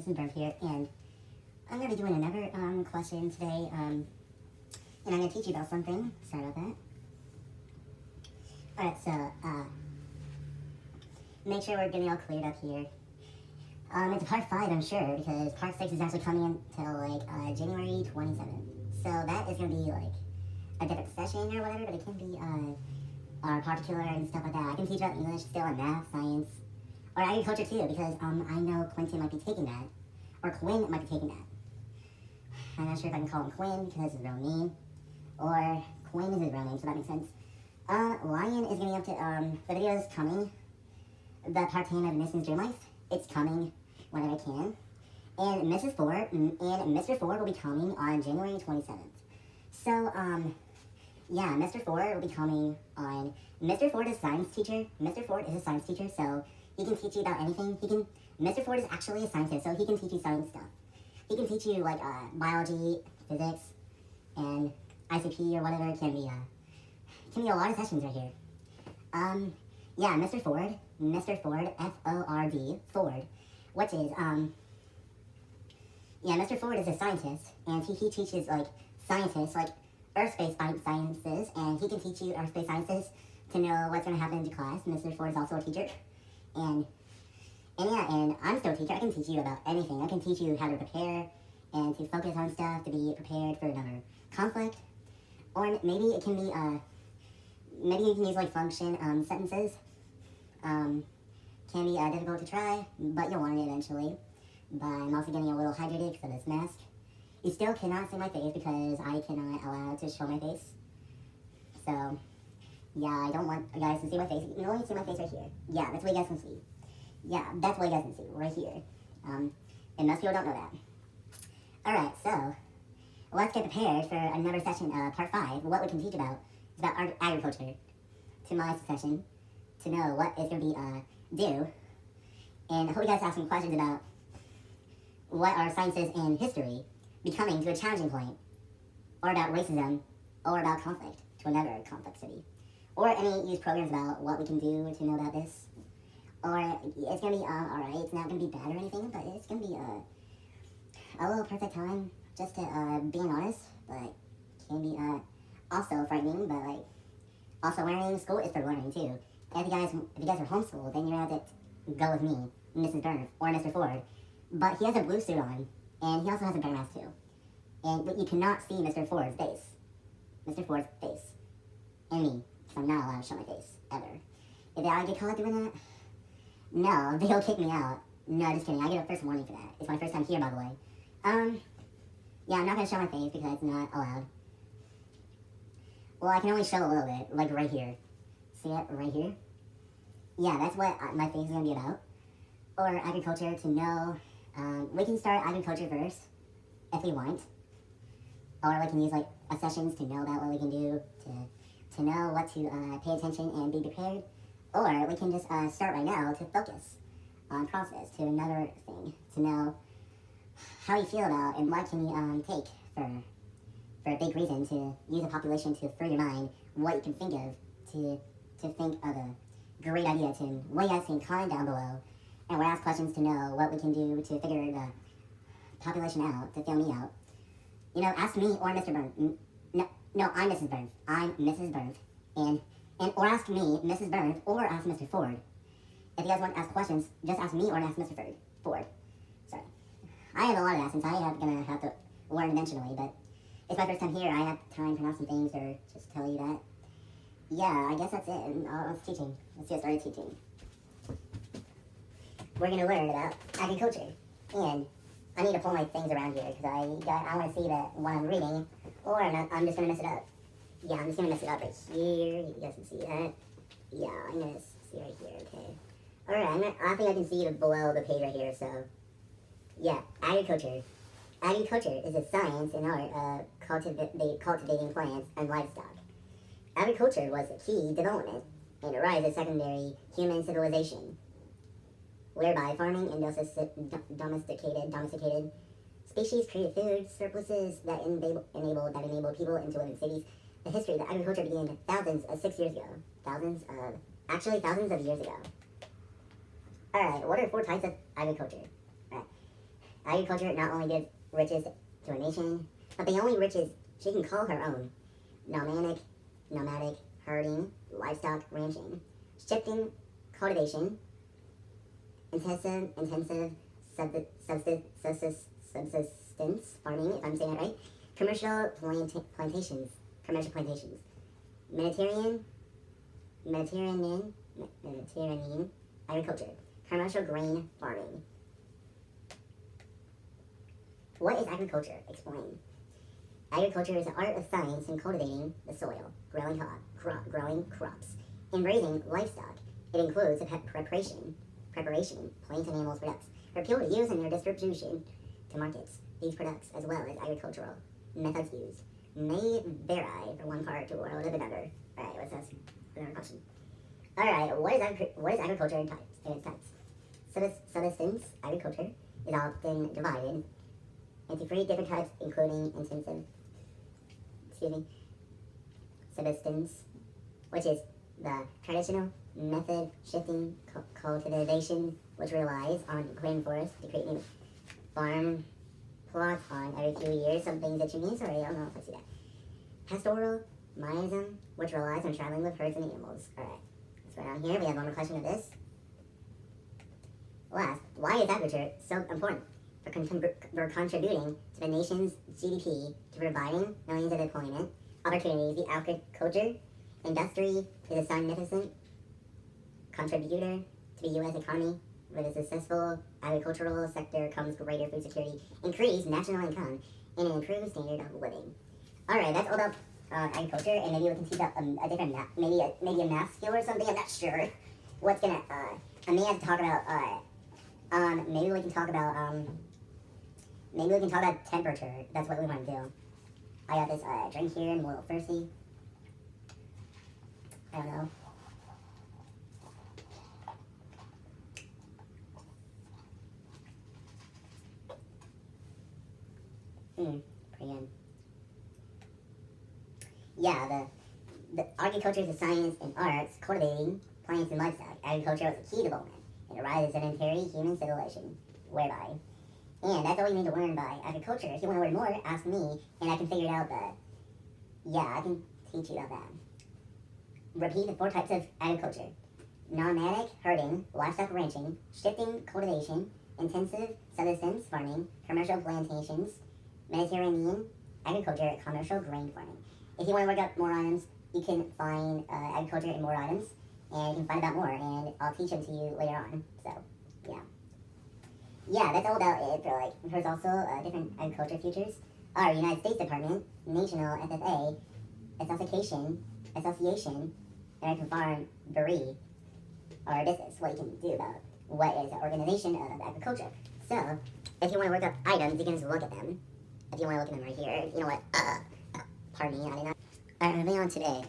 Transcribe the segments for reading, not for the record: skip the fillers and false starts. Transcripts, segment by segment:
Mrs. Burnth here, and I'm going to be doing another question today, and I'm going to teach you about something. Sorry about that. Alright, so, make sure we're getting all cleared up here. It's part 5, I'm sure, because part 6 is actually coming until, January 27th. So that is going to be, a different session or whatever, but it can be, our particular and stuff like that. I can teach about English still and math, science, or agriculture too, because, I know Quentin might be taking that, or Quinn might be taking that. I'm not sure if I can call him Quinn because that's his real name, or Quinn is his real name, so that makes sense. Lion is going to be up to, the video is coming, the part 10 of Mrs. Dream Life, it's coming whenever I can, and Mrs. Ford and Mr. Ford will be coming on January 27th. So, yeah, Mr. Ford will be coming on, Mr. Ford is a science teacher, Mr. Ford is a science teacher, so he can teach you about anything. Mr. Ford is actually a scientist, so he can teach you science stuff. He can teach you, biology, physics, and ICP or whatever. It can be a lot of sessions right here. Yeah, Mr. Ford, F-O-R-D, Ford, which is, yeah, Mr. Ford is a scientist, and he teaches, scientists, Earth-space sciences, and he can teach you Earth-space sciences to know what's going to happen in class. Mr. Ford is also a teacher, and yeah, and I'm still a teacher. I can teach you about anything. I can teach you how to prepare and to focus on stuff, to be prepared for another conflict, or maybe it can be, maybe you can use, function, sentences, can be, difficult to try, but you'll want it eventually. But I'm also getting a little hydrated because of this mask. You still cannot see my face because I cannot allow to show my face. So, yeah, I don't want you guys to see my face. You can only see my face right here. Yeah, that's what you guys can see. Yeah, that's what you guys can see, right here. And most people don't know that. Alright, so, let's get prepared for another session, part 5. What we can teach about is about agriculture. To my session, to know what is going to be, due. And I hope you guys have some questions about what are sciences and history becoming to a challenging point, or about racism, or about conflict to another complexity, or any use programs about what we can do to know about this, or it's gonna be alright, it's not gonna be bad or anything, but it's gonna be a little perfect time just to being honest, but can be also frightening, but also learning. School is for learning too. If you guys are homeschooled, then you're gonna have to go with me, Mrs. Burnth, or Mr. Ford. But he has a blue suit on, and he also has a bear mask too. But you cannot see Mr. Ford's face. Mr. Ford's face. And me. So I'm not allowed to show my face, ever. If I get caught doing that, no, they'll kick me out. No, just kidding. I get a first warning for that. It's my first time here, by the way. Yeah, I'm not going to show my face because it's not allowed. Well, I can only show a little bit, right here. See it? Right here? Yeah, that's what my face is going to be about. Or agriculture, to know. We can start agriculture first, if we want. Or we can use, sessions to know about what we can do, to know what to pay attention and be prepared. Or we can just start right now to focus on process, to another thing, to know how you feel about and what can you take for a big reason, to use a population to free your mind, what you can think of, to think of a great idea, to what you guys can comment down below. And we'll ask questions to know what we can do to figure the population out, to fill me out. You know, ask me or Mr. Burnth. No, I'm Mrs. Burnth. I'm Mrs. Burnth. And or ask me, Mrs. Burnth, or ask Mr. Ford. If you guys want to ask questions, just ask me or ask Mr. Ford. Sorry. I have a lot of accents. I am going to have to learn eventually, but it's my first time here. I have to try and pronounce some things or just tell you that. Yeah, I guess that's it. And let's teaching. Let's get started teaching. We're going to learn about agriculture, and I need to pull my things around here because I want to see that what I'm reading, or I'm just going to mess it up. Yeah, I'm just going to mess it up right here. You guys can see that. Yeah, I'm going to see right here, okay. Alright, I think I can see it below the page right here, so. Yeah, agriculture. Agriculture is a science and art of cultivating plants and livestock. Agriculture was a key development and a rise of secondary human civilization, whereby farming and domesticated species created food surpluses that enabled people to live in cities. The history of agriculture began thousands of years ago. Thousands of years ago. Alright, what are 4 types of agriculture? Right. Agriculture not only gives riches to a nation, but the only riches she can call her own. Nomadic, herding, livestock ranching, shifting, cultivation, intensive subsistence farming, if I'm saying that right, commercial plantations, Mediterranean agriculture, commercial grain farming. What is agriculture? Explain. Agriculture is the art of science in cultivating the soil, growing crops, and raising livestock. It includes the preparation, plants and animals' products, for people to use in their distribution to markets. These products, as well as agricultural methods used, may vary from one part to the world of another. Alright, what's this? Another question. Alright, what is agriculture in its types? Subsistence agriculture is often divided into 3 different types, including subsistence, which is the traditional method shifting cultivation, which relies on rainforest to create new farm plots on every few years. Some things that you mean, sorry, I don't know if I see that. Pastoral Mayaism, which relies on traveling with herds and animals. Alright, let's go down here. We have one more question of this. Last, why is agriculture so important for contributing to the nation's GDP, to providing millions of employment opportunities? The agriculture industry is a significant contributor to the U.S. economy. With a successful agricultural sector comes greater food security, increased national income, and an improved standard of living. Alright, that's all about agriculture, and maybe we can teach a different math, maybe a math skill or something. I'm not sure what's gonna. I may have to talk about. Maybe we can talk about. Maybe we can talk about temperature. That's what we want to do. I got this drink here. I'm a little thirsty. I don't know. Pretty good. Yeah, the agriculture is the science and arts, cultivating plants and livestock. Agriculture is a key development. It arises sedentary human civilization, whereby. And that's all you need to learn by agriculture. If you want to learn more, ask me, and I can figure it out that. Yeah, I can teach you about that. Repeat the 4 types of agriculture. Nomadic, herding, livestock ranching, shifting cultivation, intensive subsistence farming, commercial plantations, Mediterranean agriculture, commercial grain farming. If you want to look up more items, you can find agriculture and more items, and you can find out more, and I'll teach them to you later on. So, yeah. Yeah, that's all about it. There's also different agriculture futures. Our United States Department, National FFA, Association, American Farm Bureau, or this is what you can do about what is the organization of agriculture. So, if you want to look up items, you can just look at them. If you want to look at them right here, you know what? Pardon me, I did not. Alright, moving on today.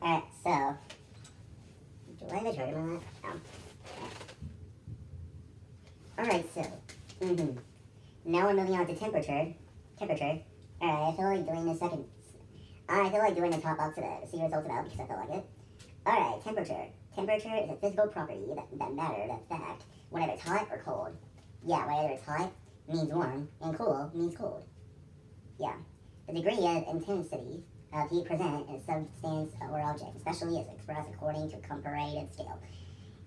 Alright, so. Do I have a chart on that? Oh. Alright, so. Now we're moving on to temperature. Alright, I feel like doing the second. I feel like doing the top box to see results about because I feel like it. Alright, temperature. Temperature is a physical property that matter, that fact, whether it's hot or cold. Yeah, whether it's hot means warm, and cool means cold. Yeah. The degree of intensity of heat present in a substance or object, especially is expressed according to a comparative scale,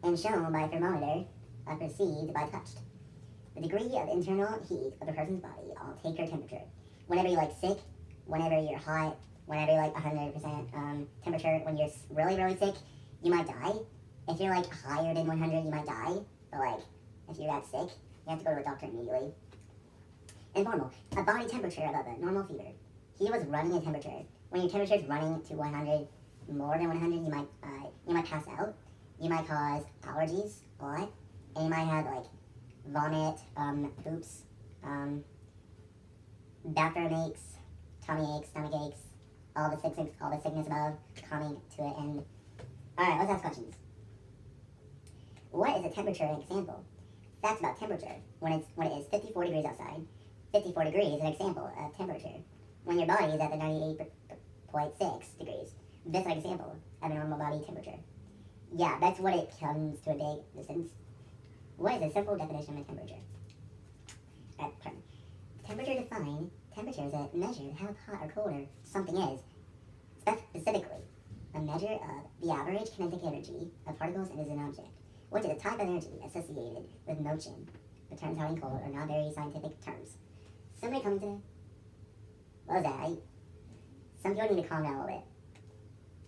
and shown by a thermometer, perceived by touch. The degree of internal heat of a person's body, I'll take your temperature. Whenever you're sick, whenever you're hot, whenever you're 100% temperature, when you're really, really sick, you might die. If you're higher than 100, you might die. But if you're that sick, you have to go to a doctor immediately. Informal, a body temperature above a normal fever. He was running a temperature. When your temperature is running to 100, more than 100, you might pass out. You might cause allergies a lot, and you might have vomit, poops, bathroom aches, tummy aches, stomach aches, all the sickness above coming to an end. All right, let's ask questions. What is a temperature example? Facts about temperature. When it is 54 degrees outside, 54 degrees is an example of temperature. When your body is at the 98.6 degrees, that's an example of a normal body temperature. Yeah, that's what it comes to a big distance. What is a simple definition of temperature? Temperature defined. Temperature is a measure of how hot or cold something is. Specifically, a measure of the average kinetic energy of particles and is an object, which is a type of energy associated with motion. The terms hot and cold are not very scientific terms. Somebody coming today? What was that? Some people need to calm down a little bit.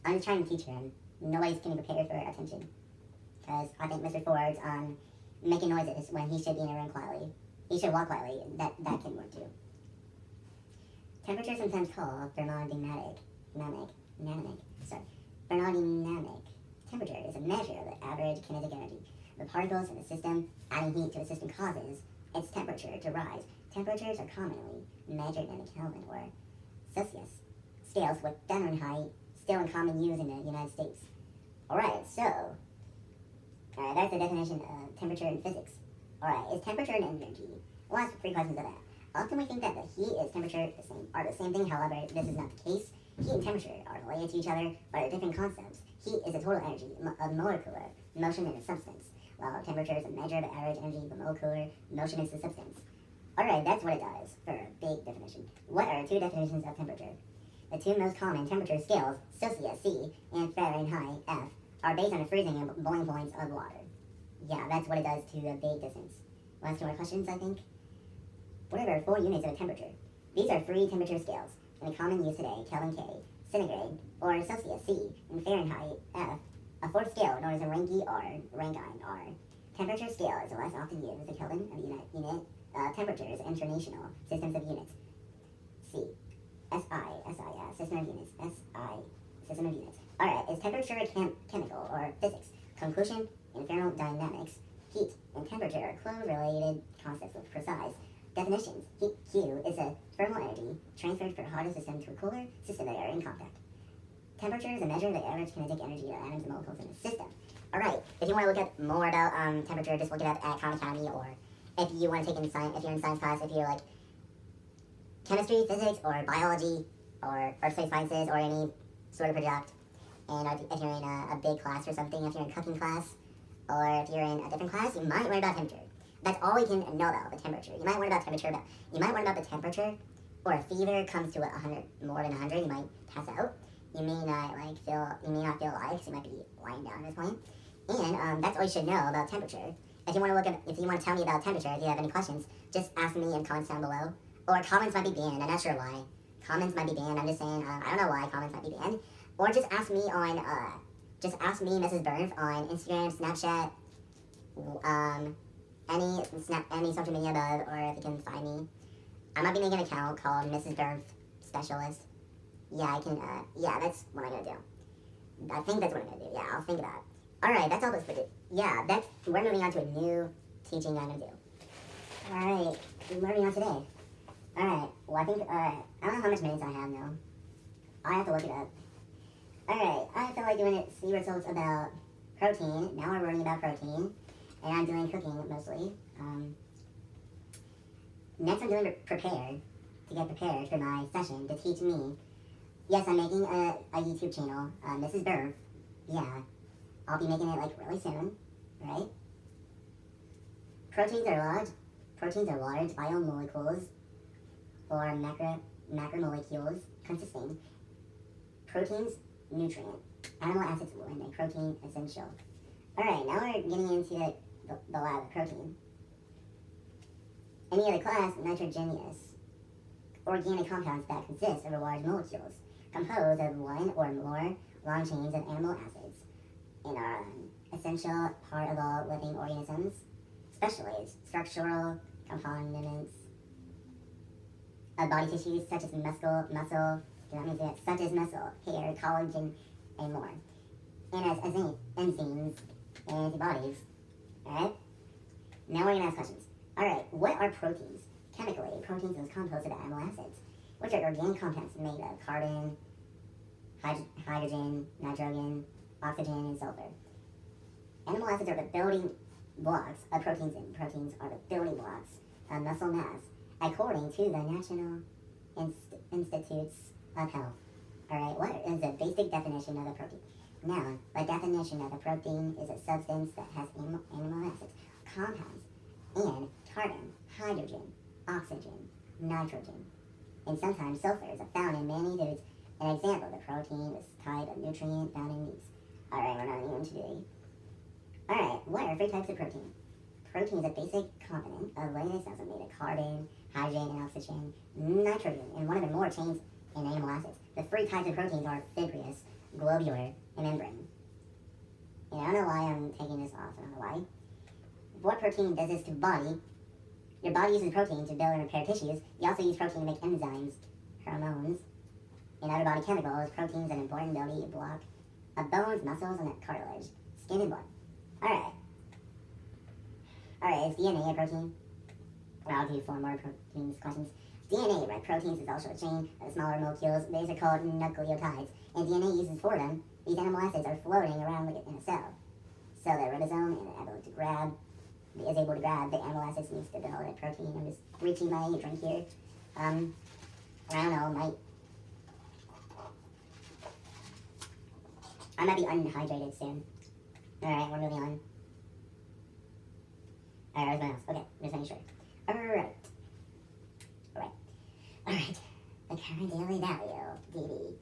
I'm just trying to teach them. Nobody's getting prepared for attention. Because I think Mr. Ford's making noises when he should be in a room quietly. He should walk quietly. That can work too. Temperature is sometimes called thermodynamic. Thermodynamic. Temperature is a measure of the average kinetic energy. The particles in the system adding heat to the system causes its temperature to rise. Temperatures are commonly measured in Kelvin or Celsius scales with Fahrenheit still in common use in the United States. Alright, so that's the definition of temperature in physics. Alright, is temperature and energy? We'll ask 3 questions of that. Often we think that the heat is temperature are the same thing, however, this is not the case. Heat and temperature are related to each other, but are different concepts. Heat is a total energy of molecular motion in a substance, while temperature is a measure of the average energy of molecular motion in the substance. Alright, that's what it does, for a big definition. What are 2 definitions of temperature? The 2 most common temperature scales, Celsius C and Fahrenheit F, are based on the freezing and boiling points of water. Yeah, that's what it does to a big distance. We'll ask 2 more questions, I think. What are 4 units of a temperature? These are free temperature scales. In common use today, Kelvin K, centigrade, or Celsius C, and Fahrenheit F. A 4th scale known as a Rankine R. Temperature scale is less often used as the Kelvin of the unit temperatures international systems of units. C. SI, system of units. SI, system of units. Alright, is temperature a chemical or physics? Conclusion, in thermodynamics, heat and temperature are closely related concepts with precise definitions. Heat Q is a thermal energy transferred from a hotter system to a cooler system that are in contact. Temperature is a measure of the average kinetic energy of atoms and molecules in a system. Alright, if you want to look at more about temperature, just look it up at Khan Academy, or if you want to take in science, if you're in science class, if you're like chemistry, physics, or biology, or earth-based sciences, or any sort of project, and if you're in a big class or something, if you're in a cooking class, or if you're in a different class, you might learn about temperature. That's all we can know about, the temperature. You might learn about temperature, you might learn about the temperature, or a fever comes to 100, more than 100, you might pass out. You may not feel alive, so you might be lying down at this point. And that's all you should know about temperature. If you want to tell me about temperature, if you have any questions, just ask me in comments down below. Or comments might be banned, I'm not sure why. Comments might be banned, I'm just saying, I don't know why comments might be banned. Or just ask me, Mrs. Burnth, on Instagram, Snapchat, any social media above, or if you can find me. I might be making an account called Mrs. Burnth Specialist. Yeah, I can, yeah, that's what I'm gonna do. I think that's what I'm gonna do, yeah, I'll think about it. Alright, that's all this for it. Yeah, we're moving on to a new teaching I'm gonna do. Alright, what are we on today? Alright, well I think, I don't know how much minutes I have now. I have to look it up. Alright, I feel like doing see results about protein. Now we're learning about protein. And I'm doing cooking mostly. Next I'm doing get prepared for my session to teach me. Yes, I'm making a YouTube channel, Mrs. Burnth. Yeah, I'll be making it like really soon, right? Proteins are large biomolecules or macromolecules consisting proteins, nutrient, animal acids, and protein essential. Alright, now we're getting into the lab of protein. Any other class, nitrogenous, organic compounds that consist of large molecules, composed of one or more long chains of animal acids, and are an essential part of all living organisms, especially structural components of body tissues such as muscle, hair, collagen, and more, and as enzymes and antibodies. Alright? Now we're going to ask questions. Alright, what are proteins? Chemically, proteins is composed of amino acids, which are organic compounds made of carbon, hydrogen, nitrogen, oxygen, and sulfur. Amino acids are the building blocks of proteins, and proteins are the building blocks of muscle mass, according to the National Institutes of Health. Alright, what is the basic definition of a protein? Now, the definition of a protein is a substance that has amino acids compounds, and carbon, hydrogen, oxygen, nitrogen, and sometimes sulfur is found in many foods. An example, the protein is type of nutrient found in meats. Alright, we're not even today. Alright, what are 3 types of protein? Protein is a basic component of living cells made of carbon, hydrogen, and oxygen, nitrogen, and one of the more chains in animal acids. The 3 types of proteins are fibrous, globular, and membrane. And I don't know why I'm taking this off. I don't know why. What protein does this to the body? Your body uses protein to build and repair tissues. You also use protein to make enzymes, hormones, and other body chemicals. Proteins an important building block of bones, muscles, and cartilage, skin, and blood. Alright, is DNA a protein? Well, I'll do 4 more proteins questions. DNA, right? Proteins is also a chain of smaller molecules. These are called nucleotides, and DNA uses for them. These amino acids are floating around in a cell. So the ribosome is able to grab the amino acids needs to build a protein. I'm just reaching my drink here. I don't know, I might be unhydrated soon. Alright, we're moving on. Alright, where's my mouse? Okay, just making sure. Alright. The current daily value, DD.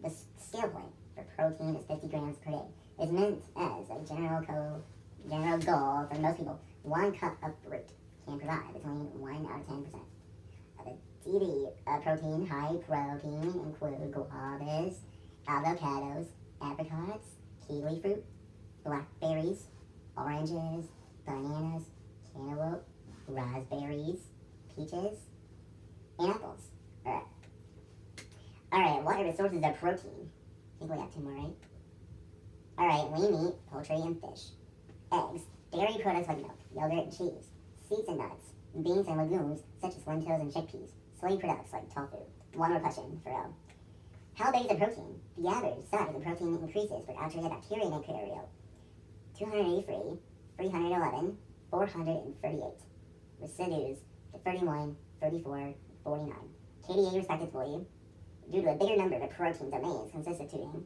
The scale point for protein is 50 grams per day. Is meant as a general goal for most people. 1 cup of fruit can provide between 1 out of 10%. The DD protein, high protein, include guavas, avocados, apricots, kiwi fruit, blackberries, oranges, bananas, cantaloupe, raspberries, peaches, and apples. Alright, what are the sources of protein? I think we have 2 more, right? Alright, lean meat, poultry, and fish. Eggs, dairy products like milk, yogurt, and cheese. Seeds and nuts, beans and legumes such as lentils and chickpeas. Soy products like tofu. One more question for L. How big is a protein? The average size of protein increases for archaea, bacteria, and eukaryote. 283, 311, 438. Residues to 31, 34, 49. KDA respectively, due to a bigger number of protein domains constituting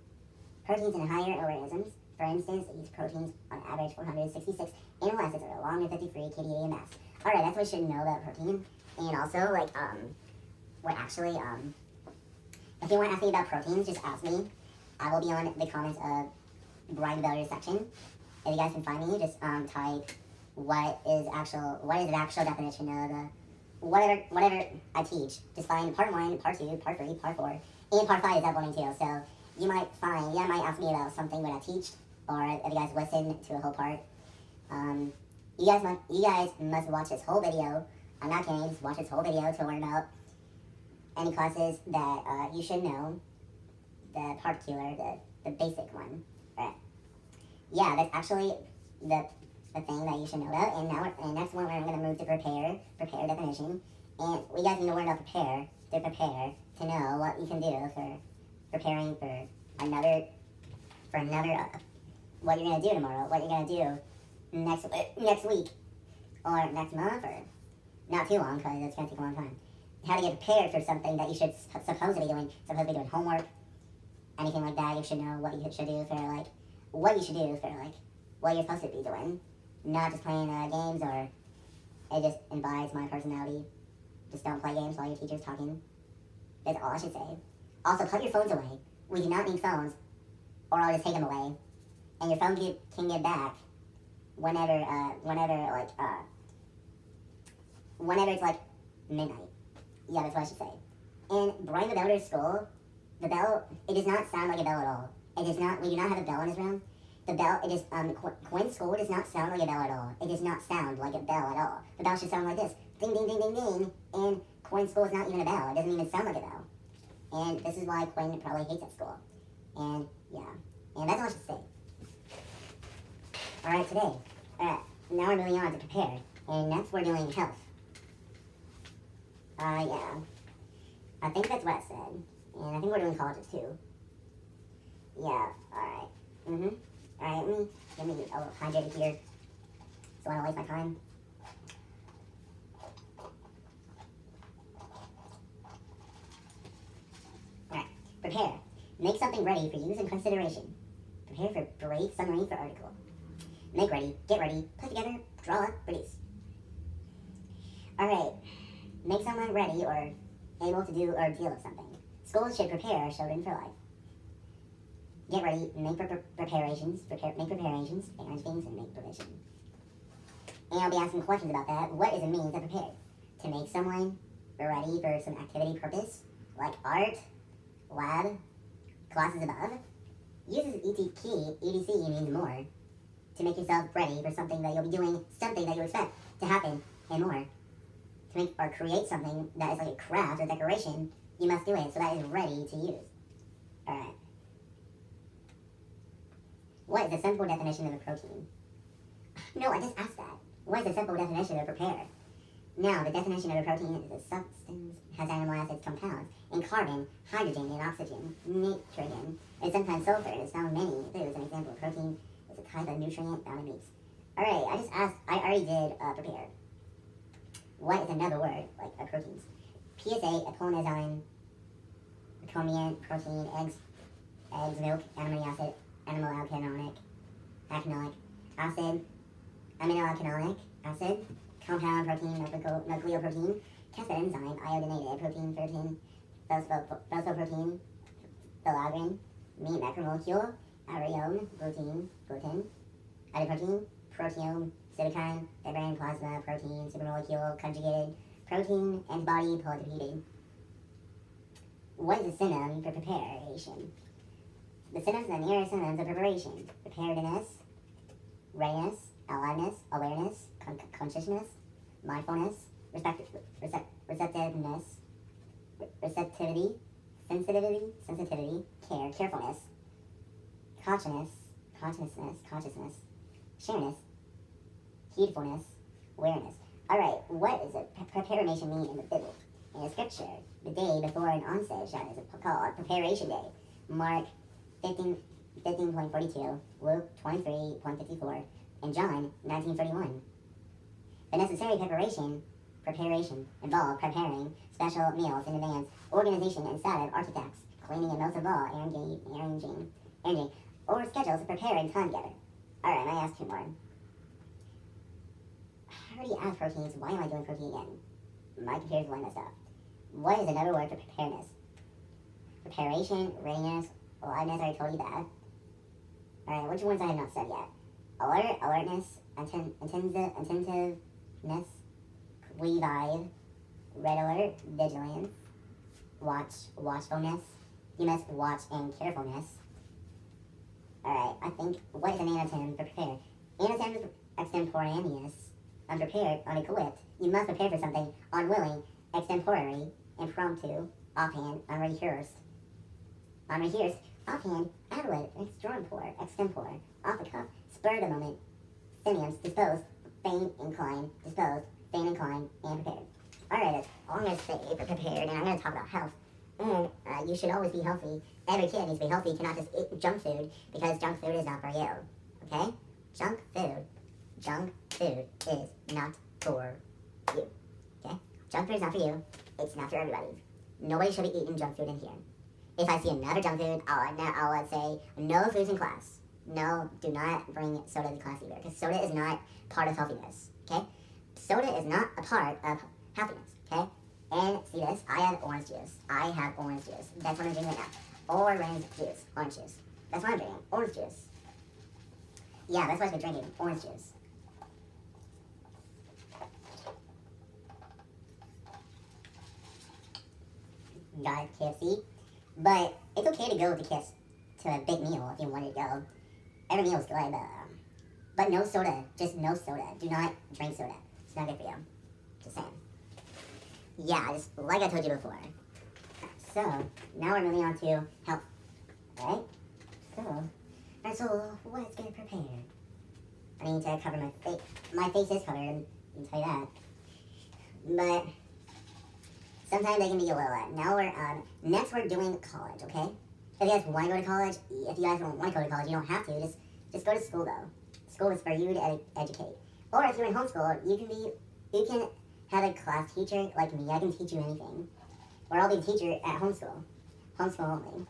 proteins in higher organisms. For instance, each proteins on average 466 amino acids are along with 53 KDA in mass. Alright, that's what you should know about protein. And also, if you want to ask me about proteins, just ask me. I will be on the comments of Brian Beller's section. If you guys can find me, just type what is the actual definition of the whatever I teach. Just find part 1, part 2, part 3, part 4, and part 5 is uploading too. So you might ask me about something that I teach, or if you guys listen to a whole part. You guys must watch this whole video. I'm not kidding, just watch this whole video to learn about any classes that you should know. The particular, the basic one. Right. Yeah, that's actually the thing that you should know about. And next one we're going to move to prepare definition. And we guys need to learn about prepare to know what you can do for preparing for another what you're going to do tomorrow, what you're going to do next week, or next month, or not too long, because it's going to take a long time. How to get prepared for something that you should supposedly be doing homework, anything like that. You should know what you should do for what you're supposed to be doing, not just playing games, or it just embodies my personality. Just don't play games while your teacher's talking. That's all I should say. Also, put your phones away. We do not need phones, or I'll just take them away, and your phone can get back whenever it's midnight. Yeah, that's what I should say. And Brian the Beller's school, the bell, it does not sound like a bell at all. We do not have a bell in this room. The bell, Quinn's school does not sound like a bell at all. It does not sound like a bell at all. The bell should sound like this. Ding, ding, ding, ding, ding. And Quinn's school is not even a bell. It doesn't even sound like a bell. And this is why Quinn probably hates that school. And, yeah. And that's all I should say. Alright, today. Alright, now we're moving on to prepare. And next we're doing health. Yeah. I think that's what I said. And I think we're doing colleges too. Yeah, alright. Alright, let me get a little hydrated here, so I don't waste my time. Alright, prepare. Make something ready for use and consideration. Prepare for brief summary for article. make ready, get ready, put together, draw up, produce. Alright, make someone ready or able to do or deal with something. Schools should prepare children for life. Get ready, make preparations, arrange things, and make provision. And I'll be asking questions about that. What is a means of prepare? To make someone ready for some activity purpose, like art, lab, classes above. Uses EDC means more. To make yourself ready for something that you'll be doing, something that you expect to happen, and more. To make or create something that is like a craft or decoration, you must do it so that it is ready to use. Alright. What is the simple definition of a protein? No, I just asked that. What is the simple definition of prepare? Now, the definition of a protein is a substance has amino acids compounds in carbon, hydrogen, and oxygen, nitrogen, and sometimes sulfur. It's found in many foods. An example of protein is a type of nutrient found in meats. Alright, I just asked, I already did prepare. What is another word, like a proteins? PSA, a polyenzyme, recombinant protein, eggs, milk, animal acid, aminoalkanoic acid, aminoalkanoic acid, compound protein, nucleoprotein, capsid enzyme, iodinated protein, ferritin, phosphoprotein, filaggrin, meat macromolecule, aeriome, gluten, adiprotein, proteome, cytokine, membrane, plasma, protein, supermolecule, conjugated, protein, antibody, polypeptide. What is a synonym for preparation? The synonyms are nearest synonyms of preparation. Preparedness, readiness, aliveness, awareness, consciousness, mindfulness, receptiveness, receptivity, sensitivity, care, carefulness, consciousness, sureness, heedfulness, awareness. Alright, what does preparation mean in the Bible? In the scripture, the day before an onset is called Preparation Day. Mark 15.42, Luke 23.54, and John 19:31. The necessary preparation involved preparing special meals in advance, organization and set of artifacts, cleaning, and most of all, arranging, or schedules to prepare and time together. Alright, I asked two more. I already asked proteins. Why am I doing protein again? My computer's line messed up. What is another word for preparedness? Preparation, readiness, aliveness, I already told you that. Alright, which ones I have not said yet? Alertness, attentiveness, revive, red alert, vigilance, watchfulness. You must watch and carefulness. Alright, I think, what is an anonym for prepare? Anonym is extemporaneous, unprepared, unequipped. You must prepare for something, unwilling, extemporary, impromptu, offhand, unrehearsed, offhand, adlet, extempore, off the cuff, spur of the moment, synonyms, disposed, faint, inclined, and prepared. Alright, that's all I'm going to say for prepared, and I'm going to talk about health. And you should always be healthy. Every kid needs to be healthy. You cannot just eat junk food, because junk food is not for you. Okay? Junk food is not for you. Okay? Junk food is not for you. It's not for everybody. Nobody should be eating junk food in here. If I see another junk food, I'll say no foods in class. No, do not bring soda to class either, because soda is not part of healthiness. Okay? Soda is not a part of happiness. Okay? And see this? I have orange juice. That's what I'm drinking right now. Orange juice. That's what I'm drinking. Orange juice. Yeah, that's what I've been drinking. Orange juice. Got it, KFC. But it's okay to go with the kids to a big meal if you want to go. Every meal is good, but no soda. Just no soda. Do not drink soda. It's not good for you. Just saying. Yeah, just like I told you before. So, now we're moving on to health. Right? So what's going to prepare? I need to cover my face. My face is covered, I can tell you that. But sometimes they can be a little. Now next we're doing college, okay? If you guys want to go to college, if you guys don't want to go to college, you don't have to. Just go to school though. School is for you to educate. Or if you're in homeschool, you can have a class teacher like me. I can teach you anything. Or I'll be a teacher at homeschool. Homeschool only.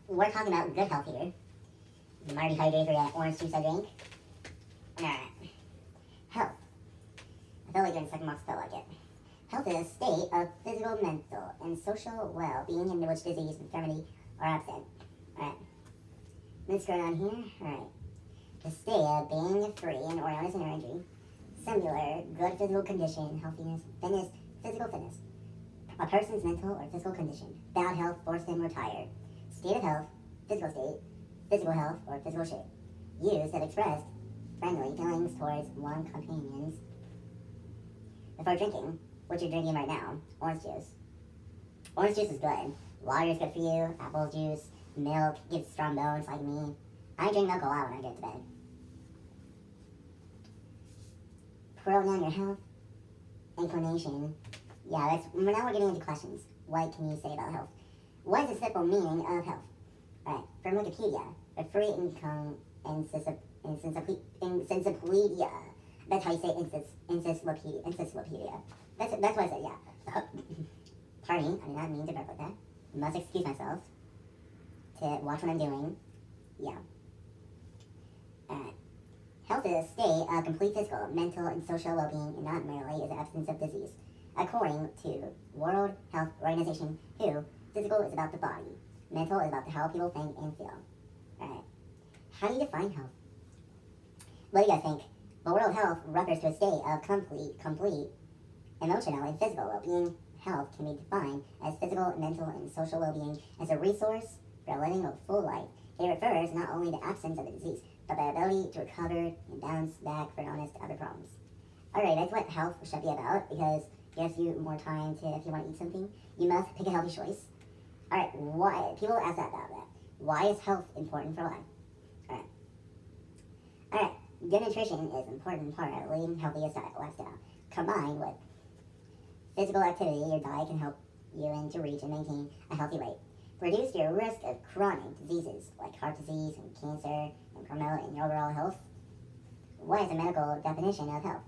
We're talking about good health here. I'm already hydrated for that orange juice I drank. Alright. Health. I felt like doing second box, felt like it. Health is a state of physical, mental, and social well-being in which disease and infirmity are absent. Alright. Let's go down here. Alright. The state of being free and or illness and energy. Singular, good physical condition, healthiness, fitness, physical fitness. A person's mental or physical condition. Bad health, forced him or tired. State of health, physical state, physical health, or physical shape. Used that expressed friendly feelings towards one companions. Before drinking, what you're drinking right now, orange juice. Orange juice is good. Water is good for you. Apple juice, milk gives strong bones like me. I drink milk a lot when I get to bed. Pronoun your health, inclination. Yeah, now we're getting into questions. What can you say about health? What is the simple meaning of health? Alright, from Wikipedia, a free income encyclopedia. That's how you say encyclopedia. That's what I said, yeah. Pardon me, I did not mean to burp like that. I must excuse myself to watch what I'm doing. Yeah. Alright. Health is a state of complete physical, mental, and social well-being, and not merely is the absence of disease. According to World Health Organization, WHO, physical is about the body. Mental is about how people think and feel. Alright. How do you define health? What do you guys think? The World Health refers to a state of complete emotional and physical well-being. Health can be defined as physical, mental, and social well-being as a resource for living a full life. It refers not only to the absence of a disease, but the ability to recover and bounce back for illness to other problems. Alright, that's what health should be about, because it gives you more time to, if you want to eat something, you must pick a healthy choice. Alright, why? People ask that about that. Why is health important for life? Alright, good nutrition is an important part of leading healthy lifestyle. Combined with physical activity, your diet can help you to reach and maintain a healthy weight. Reduce your risk of chronic diseases like heart disease and cancer, and promote your overall health. What is the medical definition of health?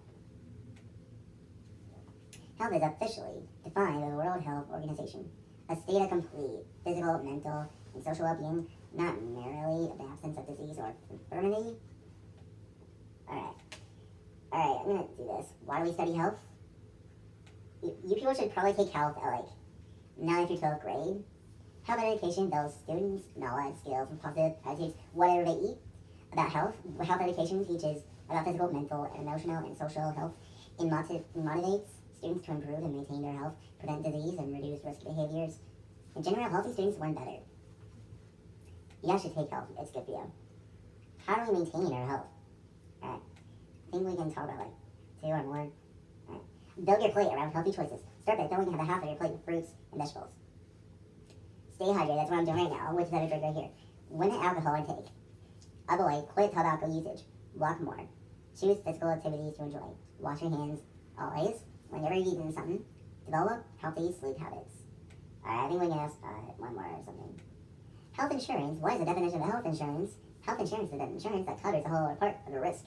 Health is officially defined by the World Health Organization. A state of complete physical, mental, and social well-being, not merely the absence of disease or infirmity. Alright, I'm gonna do this. Why do we study health? You people should probably take health at like 9th through 12th grade. Health education builds students' knowledge, skills, and positive attitudes, whatever they eat. About health, health education teaches about physical, mental, and emotional, and social health. It motivates students to improve and maintain their health, prevent disease, and reduce risk behaviors. In general, healthy students learn better. You guys should take health. It's good for you. How do we maintain our health? Alright. I think we can talk about like 2 or more. Alright. Build your plate around healthy choices. Start by filling half of your plate with fruits and vegetables. Stay hydrated. That's what I'm doing right now. Which is I drink right here. Limit alcohol intake. Avoid quit tobacco usage. Walk more. Choose physical activities to enjoy. Wash your hands always. Whenever you're eating something. Develop healthy sleep habits. Alright, I think we can ask one more or something. Health insurance. What is the definition of health insurance? Health insurance is an insurance that covers the whole or part of the risk.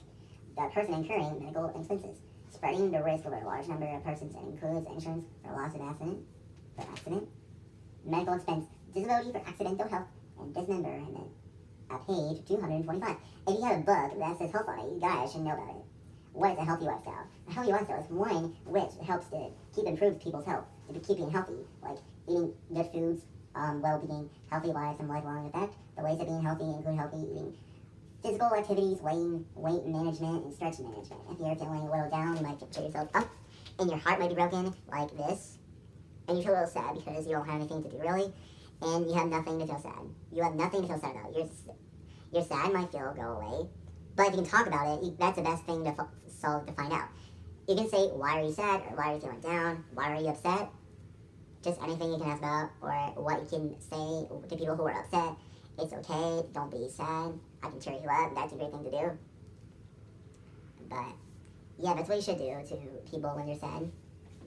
The person incurring medical expenses. Spreading the risk over a large number of persons and includes insurance for loss of accident, medical expense, disability for accidental health, and dismemberment at page 225. If you have a book that says health on it, you guys should know about it. What is a healthy lifestyle? A healthy lifestyle is one which helps to improve people's health, to keep being healthy, like eating good foods, well-being, healthy lives, and lifelong effect. The ways of being healthy include healthy eating, physical activities, weight management, and stretch management. If you're feeling a little down, you might cheer yourself up, and your heart might be broken like this, and you feel a little sad because you don't have anything to do really, and you have nothing to feel sad. You have nothing to feel sad about. Your sad might go away, but if you can talk about it, that's the best thing to find out. You can say, why are you sad, or why are you feeling down, why are you upset? Just anything you can ask about, or what you can say to people who are upset. It's okay, don't be sad, I can cheer you up, that's a great thing to do. But, yeah, that's what you should do to people when you're sad.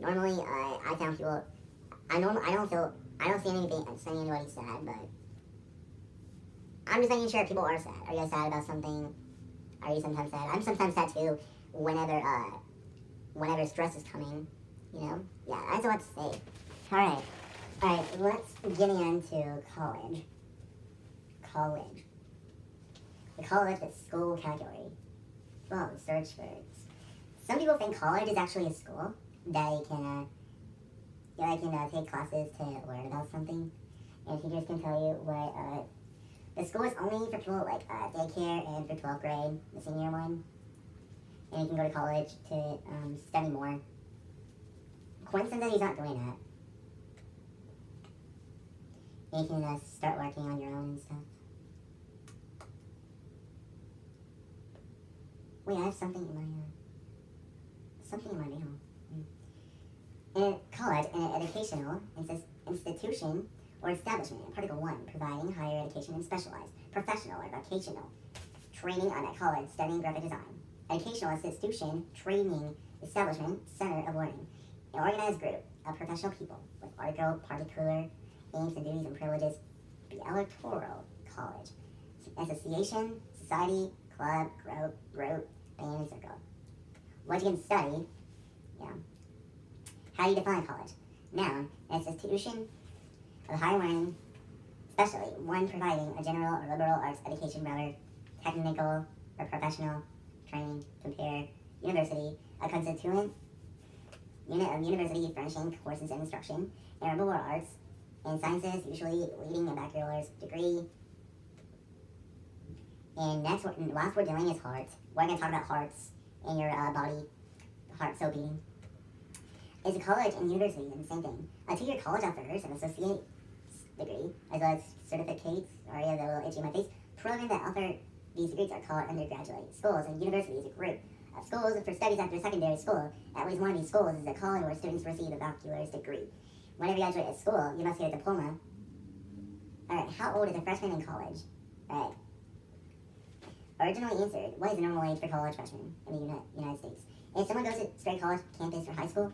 Normally, I found people, I don't see anybody sad, but I'm just making sure people are sad. Are you guys sad about something? Are you sometimes sad? I'm sometimes sad too, whenever stress is coming, you know? Yeah, that's what to say. Alright, Alright, let's get into college. College. We call it the school category. Well, search for it. Some people think college is actually a school that you can take classes to learn about something. And teachers can tell you what, the school is only for people like daycare and for 12th grade, the senior one. And you can go to college to study more. Quinn says that he's not doing that. And you can start working on your own and stuff. Wait, I have something in my mail. In college, an educational institution or establishment, in Particle 1, providing higher education and specialized, professional, or vocational training on a college studying graphic design. Educational institution, training establishment, center of learning. An organized group of professional people with particular aims and duties and privileges. The electoral college. Association, society, club, group, band, and circle. What you can study, How do you define college? Noun, an institution of higher learning, especially one providing a general or liberal arts education, rather technical or professional training. Compare university, a constituent unit of university furnishing courses and instruction, and liberal arts and sciences, usually leading a bachelor's degree. And last we're doing is heart. We're going to talk about hearts in your body, heart so beating. It's a college and university and the same thing. A 2-year college offers an associate degree, as well as certificates, or the little itchy in my face. Programs that offer these degrees are called undergraduate schools, and university is a group of schools for studies after secondary school. At least one of these schools is a college where students receive a bachelor's degree. Whenever you graduate at school, you must get a diploma. Alright, how old is a freshman in college? Alright. Originally answered, what is the normal age for college freshmen in the United States? If someone goes to straight college campus or high school,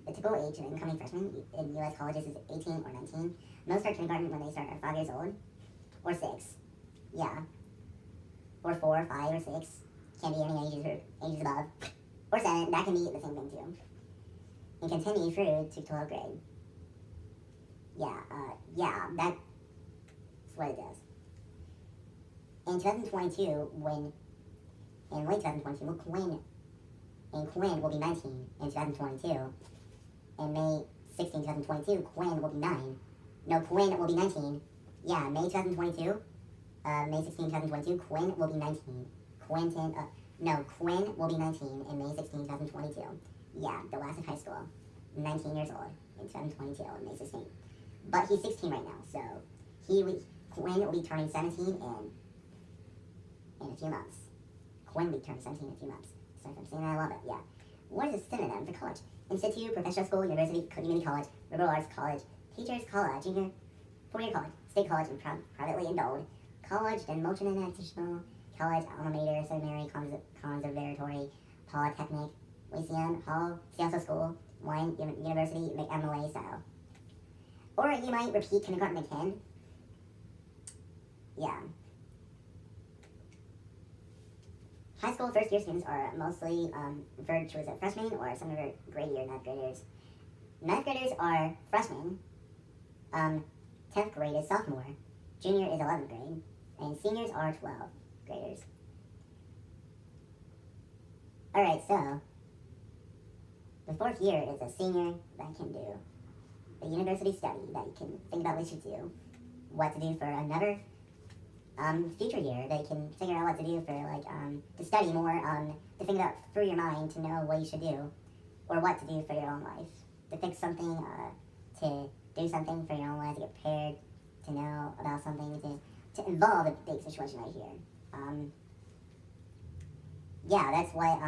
the typical age of incoming freshmen in U.S. colleges is 18 or 19. Most start kindergarten when they start at 5 years old. Or 6. Yeah. Or 4, 5, or 6. Can be any ages or ages above. Or 7. That can be the same thing too. And continue through to 12th grade. That's what it does. In 2022, in late 2022, Quinn will be 19 in 2022. In May 16, 2022, Quinn will be 9. No, Quinn will be 19. Yeah, May 2022, May 16, 2022, Quinn will be 19. Quinn will be 19 in May 16, 2022. Yeah, the last of high school. 19 years old in 2022, in May 16. But he's 16 right now, so Quinn will be turning 17 in a few months. Quinn will be turning 17 in a few months. So if I'm saying that, I love it, yeah. What is a synonym for college? Institute, professional school, university, community college, liberal arts college, teachers college, junior, 4-year college, state college, and privately endowed college, then multinational college, alma mater, seminary, conservatory, polytechnic, lyceum, hall, see also school, wine, university, MLA style. Or you might repeat kindergarten again. Yeah. High school first-year students are mostly referred to as a freshman or some other grade year 9th graders. 9th graders are freshmen. 10th grade is sophomore. Junior is 11th grade. And seniors are 12th graders. Alright, so the 4th year is a senior that can do a university study that you can think about what you should do, what to do for another future year. They can figure out what to do for to study more, to think about through your mind to know what you should do or what to do for your own life, to fix something, to do something for your own life, to get prepared, to know about something, to involve a big situation right here. That's what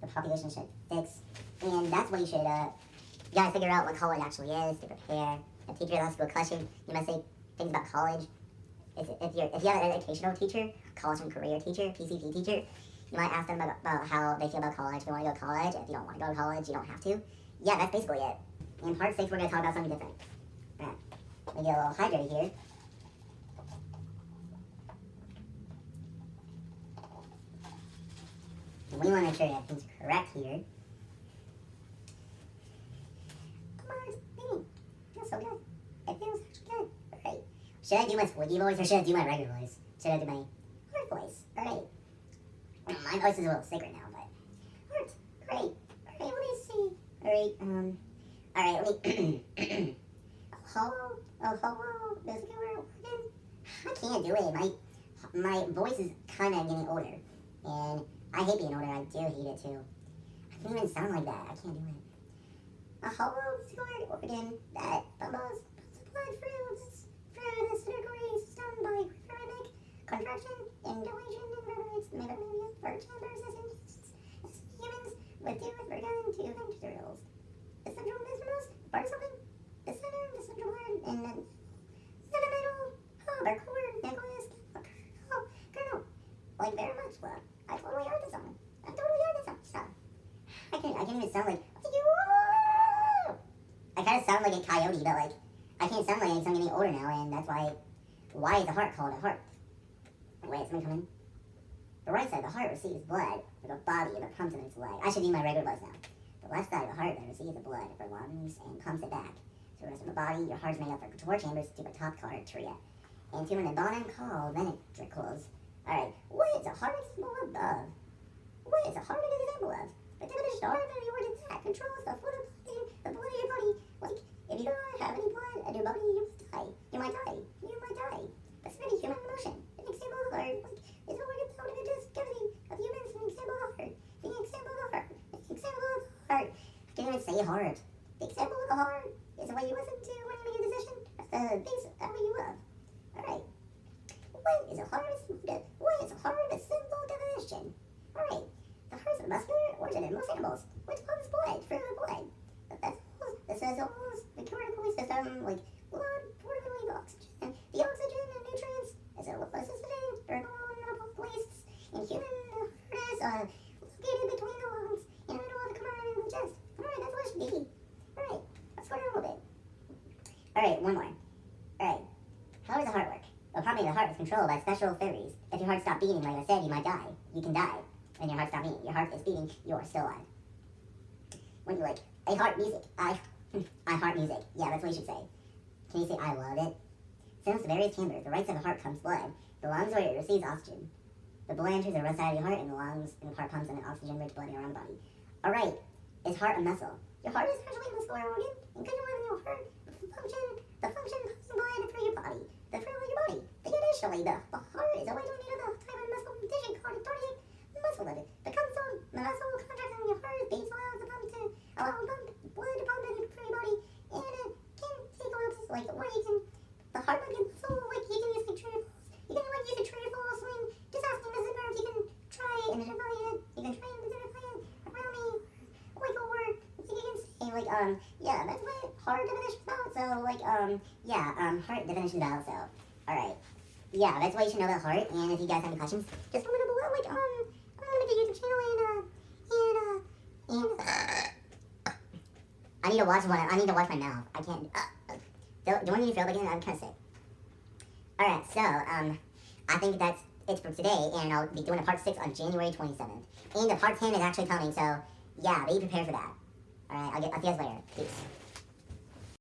the population should fix, and that's what you should you gotta figure out what college actually is to prepare. A teacher asks you a question, you must say things about college. If you have an educational teacher, college and career teacher, PCP teacher, you might ask them about how they feel about college. If you want to go to college, if you don't want to go to college, you don't have to. Yeah, that's basically it. In part 6, we're going to talk about something different. Alright, let me get a little hydrated here. And we want to make sure everything's correct here. Come on, baby. That's so good. Should I do my squeaky voice or should I do my regular voice? Should I do my heart voice? Alright. My voice is a little sick right now, but heart. Alright. Alright, let me see. Alright, let me hello? Oh, hello? Does it work? I can't do it. My voice is kinda getting older. And I hate being older, I do hate it too. I can't even sound like that. I can't do it. Hello, Oregon, that bubbles blood fruits through the circulatory system by rhythmic contraction and dilation and vertebrates, maybe for chambers as humans with do with regard to ventricles. The central vessels, part something, the center, the central part, and then the middle, the core, nucleus, kernel. Like very much, well, I totally heard the song. Yeah. I can't even sound like I kind of sound like a coyote, but like I can't sound like it because I'm getting older now, and that's why is the heart called a heart? Wait, is someone coming? The right side of the heart receives blood from the body and it pumps in its leg. I should do my regular voice now. The left side of the heart then receives the blood from lungs and pumps it back to the rest of the body. Your heart is made up of four chambers to the top arteria and to an abdomen called ventricles. Alright, what is a heart example of? What is a heart an example of? The definition of heart very word is that controls the flow of the blood of your body. Like, if you don't have any blood in your body, you might die. You might die. That's pretty human emotion. An example of the heart, like, is a organ found in the disc cavity of humans. An example of the heart. The example of the heart. The example of the heart. I can't even say heart. The example of the heart is what you listen to when you make a decision. That's the base of what you love. Alright. What is a heart? What is a heart? A simple definition. Alright. The heart is a muscular organ in most animals, which pumps blood through the blood. The vessels, the cortical system, like blood, portally the oxygen and nutrients, as well as sustained metabolic wastes in human heart is located between the lungs in the middle of the compartment of the chest. Alright, that's what it should be. Alright, let's go down a little bit. Alright, one more. Alright, how does the heart work? Well, probably the heart is controlled by special theories. If your heart stopped beating, like I said, you might die. You can die. When your heart stops beating, your heart is beating, you're still alive. When you like, I heart music, I heart music. Yeah, that's what you should say. Can you say, I love it? Since the various chambers, the right side of the heart pumps blood. The lungs where it receives oxygen. The blood enters the right side of your heart, and the lungs and the heart pumps in an oxygen-rich blood around the body. Alright, is heart a muscle? Your heart is actually a muscular organ, and because your heart the function pumping blood through your body. Through your body. Initially, the heart is always made of a type of muscle tissue called cardiac muscle of it. The muscle contracts in your heart beats allows the blood to pump in through your body, and it can take a while, like where you can the heart might be a muscle, like you can use like true or false. You can like use a true or false when just asking the zipper if you can try and identify it. You can try and identify it around me, like a word. You can say like yeah, that's what heart definition is about. So like heart definition is about. So alright. Yeah, that's what you should know about heart. And if you guys have any questions, just comment down below. Like I'm gonna make a YouTube channel and I need to watch my mouth. I can't. Do I need to feel again? I'm kind of sick. Alright, so I think that's it for today, and I'll be doing a part 6 on January 27th. And the part 10 is actually coming, so yeah, be prepared for that. Alright, I'll see you guys later. Peace.